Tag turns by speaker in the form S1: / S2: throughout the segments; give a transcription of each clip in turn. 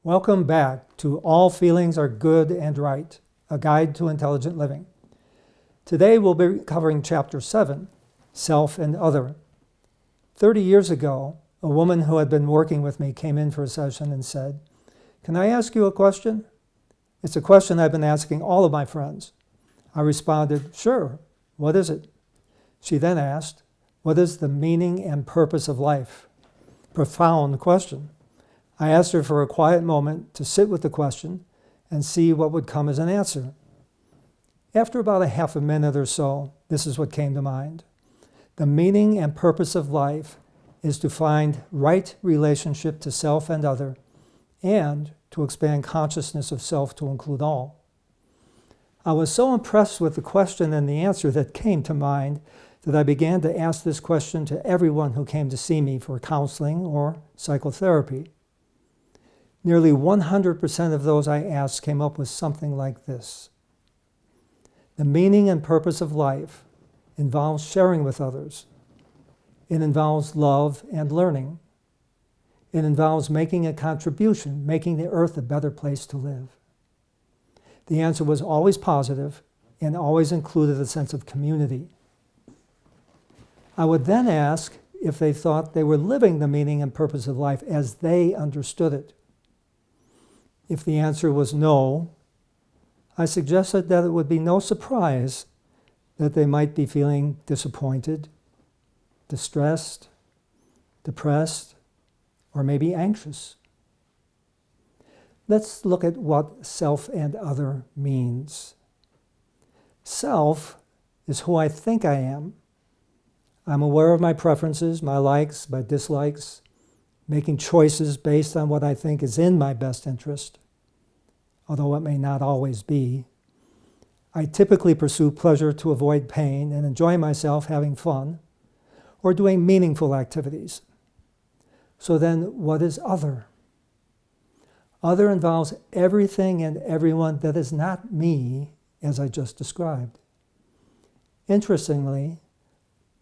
S1: Welcome back to All Feelings Are Good and Right, a guide to intelligent living. Today we'll be covering Chapter 7, Self and Other. 30 years ago, a woman who had been working with me came in for a session and said, "Can I ask you a question?" It's a question I've been asking all of my friends. I responded, "Sure, what is it?" She then asked, "What is the meaning and purpose of life?" Profound question. I asked her for a quiet moment to sit with the question and see what would come as an answer. After about a half a minute or so, this is what came to mind. The meaning and purpose of life is to find right relationship to self and other, and to expand consciousness of self to include all. I was so impressed with the question and the answer that came to mind that I began to ask this question to everyone who came to see me for counseling or psychotherapy. Nearly 100% of those I asked came up with something like this. The meaning and purpose of life involves sharing with others. It involves love and learning. It involves making a contribution, making the earth a better place to live. The answer was always positive and always included a sense of community. I would then ask if they thought they were living the meaning and purpose of life as they understood it. If the answer was no, I suggested that it would be no surprise that they might be feeling disappointed, distressed, depressed, or maybe anxious. Let's look at what self and other means. Self is who I think I am. I'm aware of my preferences, my likes, my dislikes, making choices based on what I think is in my best interest, although it may not always be. I typically pursue pleasure to avoid pain and enjoy myself having fun or doing meaningful activities. So then, what is other? Other involves everything and everyone that is not me, as I just described. Interestingly,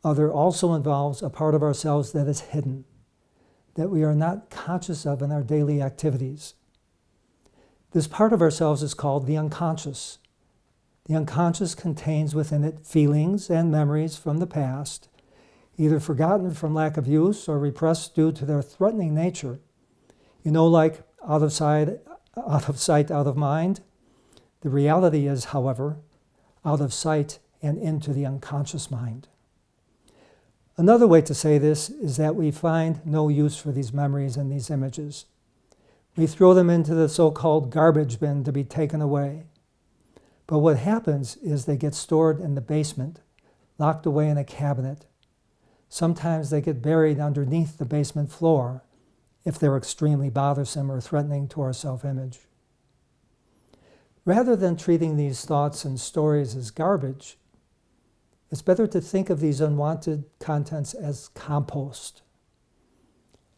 S1: other also involves a part of ourselves that is hidden, that we are not conscious of in our daily activities. This part of ourselves is called the unconscious. The unconscious contains within it feelings and memories from the past, either forgotten from lack of use or repressed due to their threatening nature. Like out of sight, out of mind. The reality is, however, out of sight and into the unconscious mind. Another way to say this is that we find no use for these memories and these images. We throw them into the so-called garbage bin to be taken away. But what happens is they get stored in the basement, locked away in a cabinet. Sometimes they get buried underneath the basement floor if they're extremely bothersome or threatening to our self-image. Rather than treating these thoughts and stories as garbage, it's better to think of these unwanted contents as compost.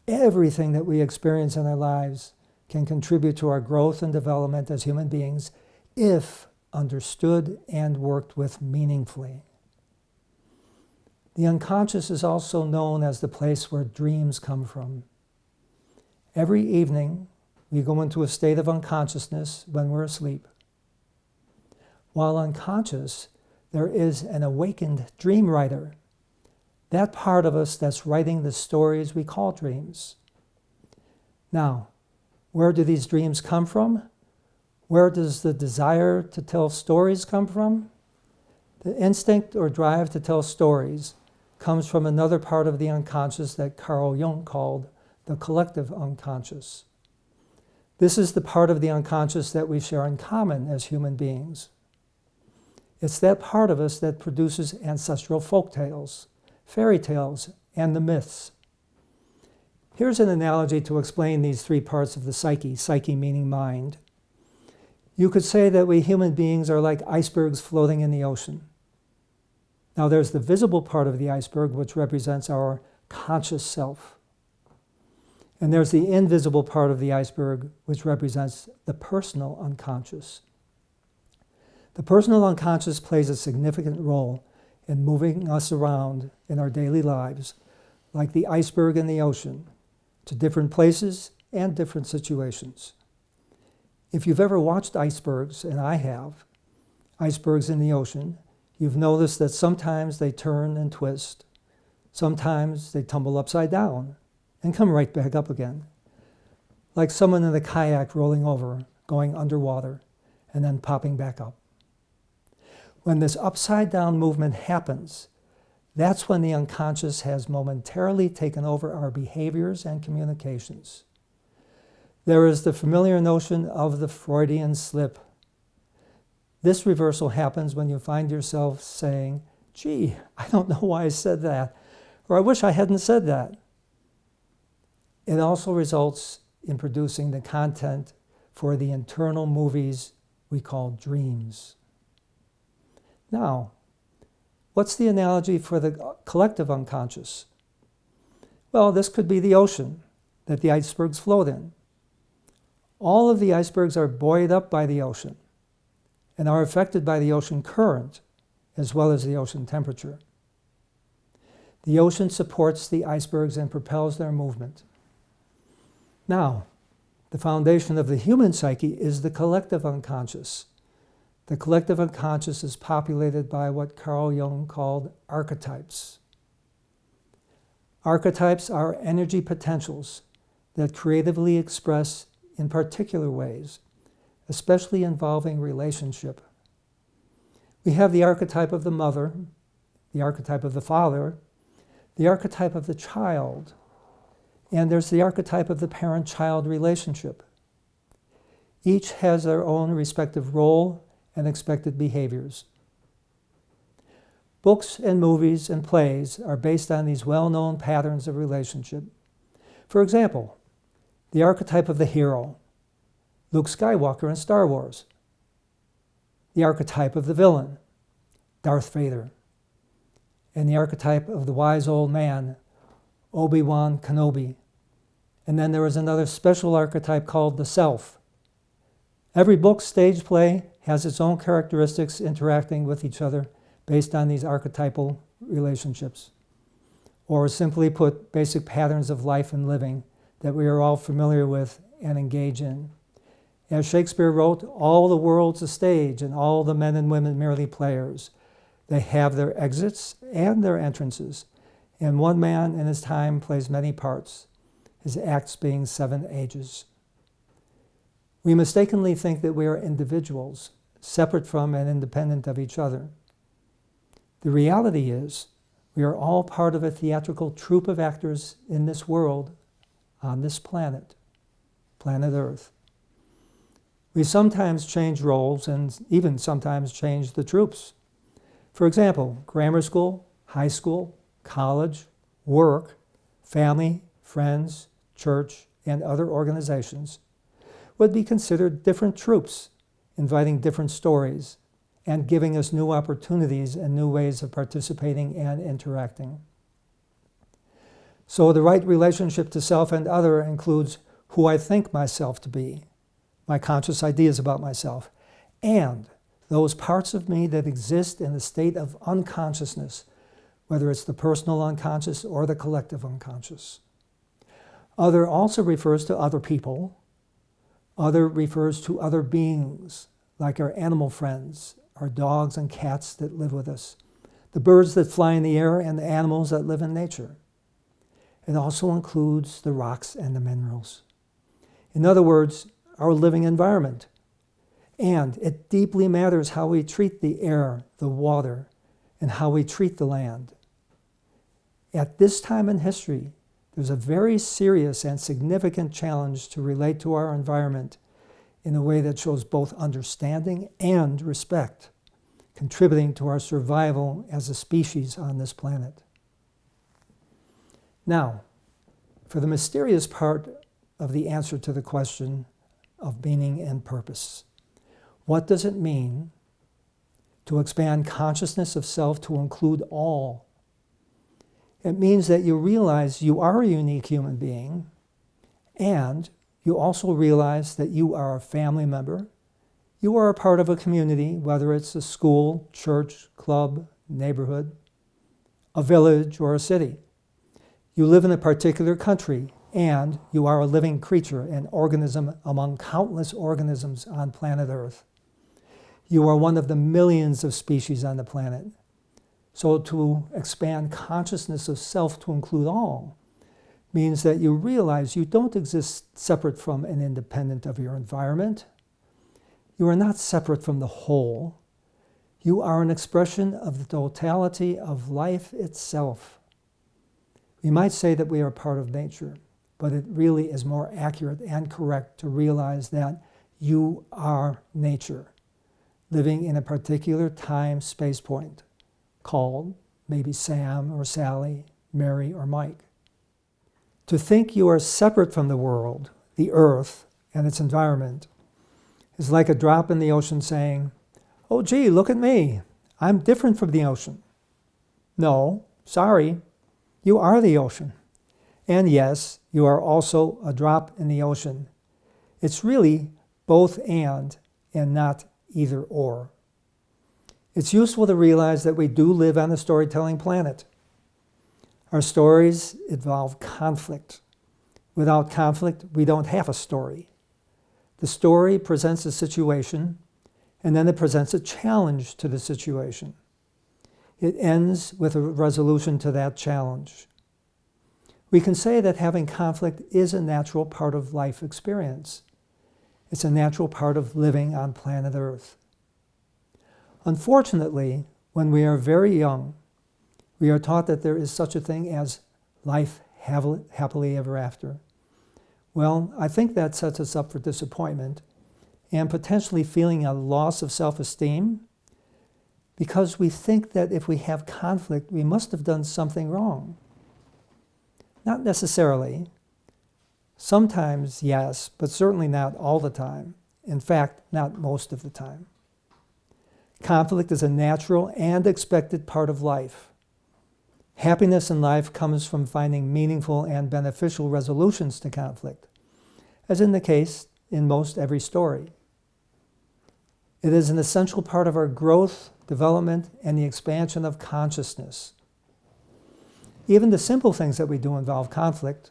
S1: Everything that we experience in our lives can contribute to our growth and development as human beings if understood and worked with meaningfully. The unconscious is also known as the place where dreams come from. Every evening, we go into a state of unconsciousness when we're asleep. While unconscious, there is an awakened dream writer, that part of us that's writing the stories we call dreams. Now, where do these dreams come from? Where does the desire to tell stories come from? The instinct or drive to tell stories comes from another part of the unconscious that Carl Jung called the collective unconscious. This is the part of the unconscious that we share in common as human beings. It's that part of us that produces ancestral folk tales, fairy tales, and the myths. Here's an analogy to explain these three parts of the psyche meaning mind. You could say that we human beings are like icebergs floating in the ocean. Now there's the visible part of the iceberg, which represents our conscious self. And there's the invisible part of the iceberg, which represents the personal unconscious. The personal unconscious plays a significant role in moving us around in our daily lives, like the iceberg in the ocean, to different places and different situations. If you've ever watched icebergs, and I have, icebergs in the ocean, you've noticed that sometimes they turn and twist, sometimes they tumble upside down and come right back up again, like someone in a kayak rolling over, going underwater, and then popping back up. When this upside-down movement happens, that's when the unconscious has momentarily taken over our behaviors and communications. There is the familiar notion of the Freudian slip. This reversal happens when you find yourself saying, "Gee, I don't know why I said that," or "I wish I hadn't said that." It also results in producing the content for the internal movies we call dreams. Now, what's the analogy for the collective unconscious? Well, this could be the ocean that the icebergs float in. All of the icebergs are buoyed up by the ocean and are affected by the ocean current as well as the ocean temperature. The ocean supports the icebergs and propels their movement. Now, the foundation of the human psyche is the collective unconscious. The collective unconscious is populated by what Carl Jung called archetypes. Archetypes are energy potentials that creatively express in particular ways, especially involving relationship. We have the archetype of the mother, the archetype of the father, the archetype of the child, and there's the archetype of the parent-child relationship. Each has their own respective role and expected behaviors. Books and movies and plays are based on these well-known patterns of relationship. For example, the archetype of the hero, Luke Skywalker in Star Wars. The archetype of the villain, Darth Vader. And the archetype of the wise old man, Obi-Wan Kenobi. And then there is another special archetype called the self. Every book, stage play has its own characteristics interacting with each other based on these archetypal relationships. Or simply put, basic patterns of life and living that we are all familiar with and engage in. As Shakespeare wrote, all the world's a stage and all the men and women merely players. They have their exits and their entrances, and one man in his time plays many parts, his acts being 7 ages. We mistakenly think that we are individuals, separate from and independent of each other. The reality is, we are all part of a theatrical troupe of actors in this world, on this planet, planet Earth. We sometimes change roles and even sometimes change the troops. For example, grammar school, high school, college, work, family, friends, church, and other organizations would be considered different troops, inviting different stories and giving us new opportunities and new ways of participating and interacting. So the right relationship to self and other includes who I think myself to be, my conscious ideas about myself, and those parts of me that exist in the state of unconsciousness, whether it's the personal unconscious or the collective unconscious. Other also refers to other people. Other refers to other beings, like our animal friends, our dogs and cats that live with us, the birds that fly in the air, and the animals that live in nature. It also includes the rocks and the minerals. In other words, our living environment. And it deeply matters how we treat the air, the water, and how we treat the land. At this time in history, there's a very serious and significant challenge to relate to our environment in a way that shows both understanding and respect, contributing to our survival as a species on this planet. Now, for the mysterious part of the answer to the question of meaning and purpose. What does it mean to expand consciousness of self to include all? It means that you realize you are a unique human being, and you also realize that you are a family member. You are a part of a community, whether it's a school, church, club, neighborhood, a village, or a city. You live in a particular country, and you are a living creature, an organism among countless organisms on planet Earth. You are one of the millions of species on the planet. So to expand consciousness of self to include all means that you realize you don't exist separate from and independent of your environment. You are not separate from the whole. You are an expression of the totality of life itself. We might say that we are part of nature, but it really is more accurate and correct to realize that you are nature, living in a particular time-space point, called maybe Sam or Sally, Mary or Mike. To think you are separate from the world, the earth, and its environment is like a drop in the ocean saying, "Oh gee, look at me, I'm different from the ocean." No, sorry, you are the ocean. And yes, you are also a drop in the ocean. It's really both and not either or. It's useful to realize that we do live on a storytelling planet. Our stories involve conflict. Without conflict, we don't have a story. The story presents a situation, and then it presents a challenge to the situation. It ends with a resolution to that challenge. We can say that having conflict is a natural part of life experience. It's a natural part of living on planet Earth. Unfortunately, when we are very young, we are taught that there is such a thing as life happily ever after. Well, I think that sets us up for disappointment and potentially feeling a loss of self-esteem because we think that if we have conflict, we must have done something wrong. Not necessarily. Sometimes, yes, but certainly not all the time. In fact, not most of the time. Conflict is a natural and expected part of life. Happiness in life comes from finding meaningful and beneficial resolutions to conflict, as in the case in most every story. It is an essential part of our growth, development, and the expansion of consciousness. Even the simple things that we do involve conflict.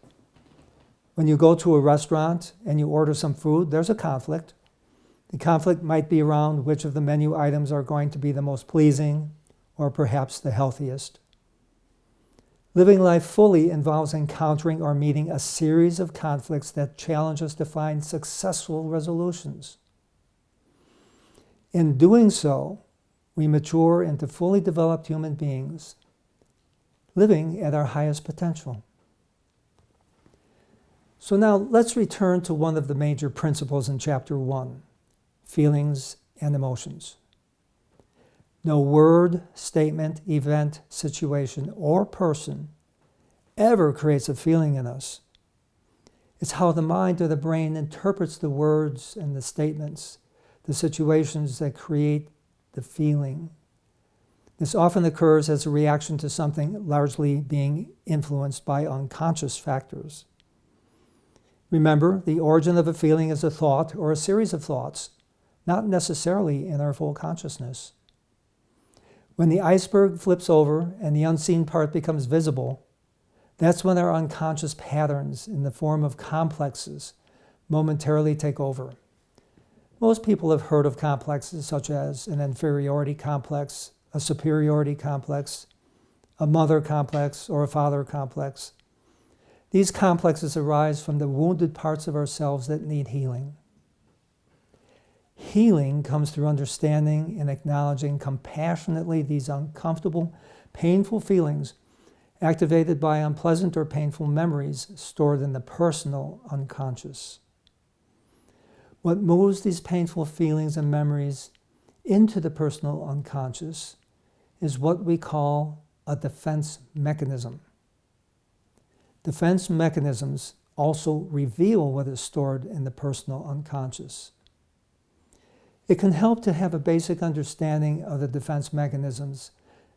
S1: When you go to a restaurant and you order some food, there's a conflict. The conflict might be around which of the menu items are going to be the most pleasing or perhaps the healthiest. Living life fully involves encountering or meeting a series of conflicts that challenge us to find successful resolutions. In doing so, we mature into fully developed human beings, living at our highest potential. So now let's return to one of the major principles in Chapter 1, feelings and emotions. No word, statement, event, situation, or person ever creates a feeling in us. It's how the mind or the brain interprets the words and the statements, the situations that create the feeling. This often occurs as a reaction to something largely being influenced by unconscious factors. Remember, the origin of a feeling is a thought or a series of thoughts, not necessarily in our full consciousness. When the iceberg flips over and the unseen part becomes visible, that's when our unconscious patterns in the form of complexes momentarily take over. Most people have heard of complexes such as an inferiority complex, a superiority complex, a mother complex, or a father complex. These complexes arise from the wounded parts of ourselves that need healing. Healing comes through understanding and acknowledging compassionately these uncomfortable, painful feelings activated by unpleasant or painful memories stored in the personal unconscious. What moves these painful feelings and memories into the personal unconscious is what we call a defense mechanism. Defense mechanisms also reveal what is stored in the personal unconscious. It can help to have a basic understanding of the defense mechanisms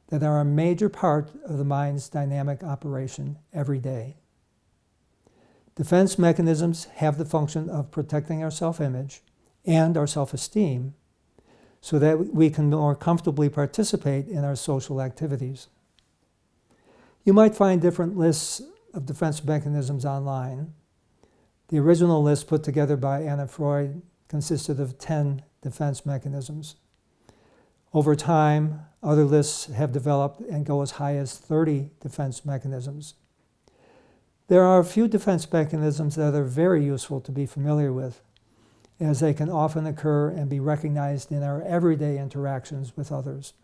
S1: that are a major part of the mind's dynamic operation every day. Defense mechanisms have the function of protecting our self-image and our self-esteem so that we can more comfortably participate in our social activities. You might find different lists of defense mechanisms online. The original list put together by Anna Freud consisted of 10 defense mechanisms. Over time, other lists have developed and go as high as 30 defense mechanisms. There are a few defense mechanisms that are very useful to be familiar with, as they can often occur and be recognized in our everyday interactions with others.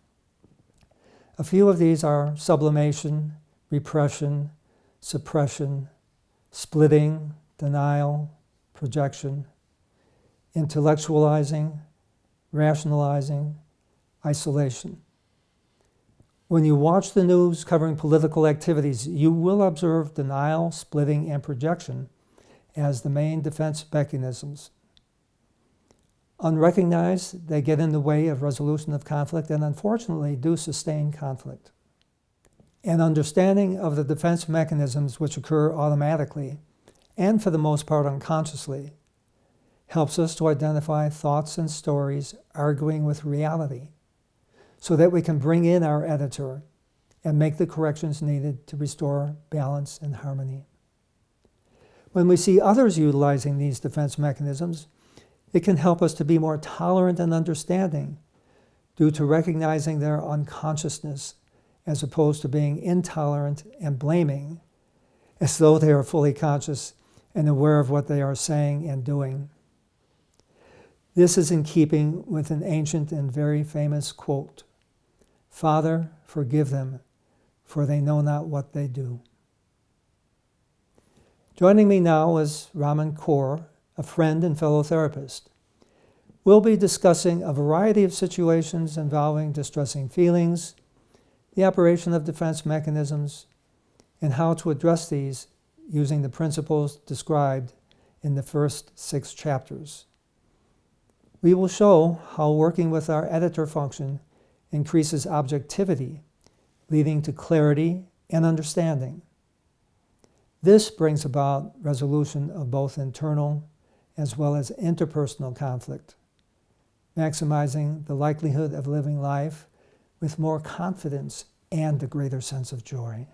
S1: A few of these are sublimation, repression, suppression, splitting, denial, projection, intellectualizing, rationalizing, isolation. When you watch the news covering political activities, you will observe denial, splitting, and projection as the main defense mechanisms. Unrecognized, they get in the way of resolution of conflict and unfortunately do sustain conflict. An understanding of the defense mechanisms which occur automatically, and for the most part unconsciously, helps us to identify thoughts and stories arguing with reality, so that we can bring in our editor and make the corrections needed to restore balance and harmony. When we see others utilizing these defense mechanisms, it can help us to be more tolerant and understanding due to recognizing their unconsciousness as opposed to being intolerant and blaming as though they are fully conscious and aware of what they are saying and doing. This is in keeping with an ancient and very famous quote, "Father, forgive them, for they know not what they do." Joining me now is Raman Kaur, a friend and fellow therapist. We'll be discussing a variety of situations involving distressing feelings, the operation of defense mechanisms, and how to address these using the principles described in the first 6 chapters. We will show how working with our editor function increases objectivity, leading to clarity and understanding. This brings about resolution of both internal as well as interpersonal conflict, maximizing the likelihood of living life with more confidence and a greater sense of joy.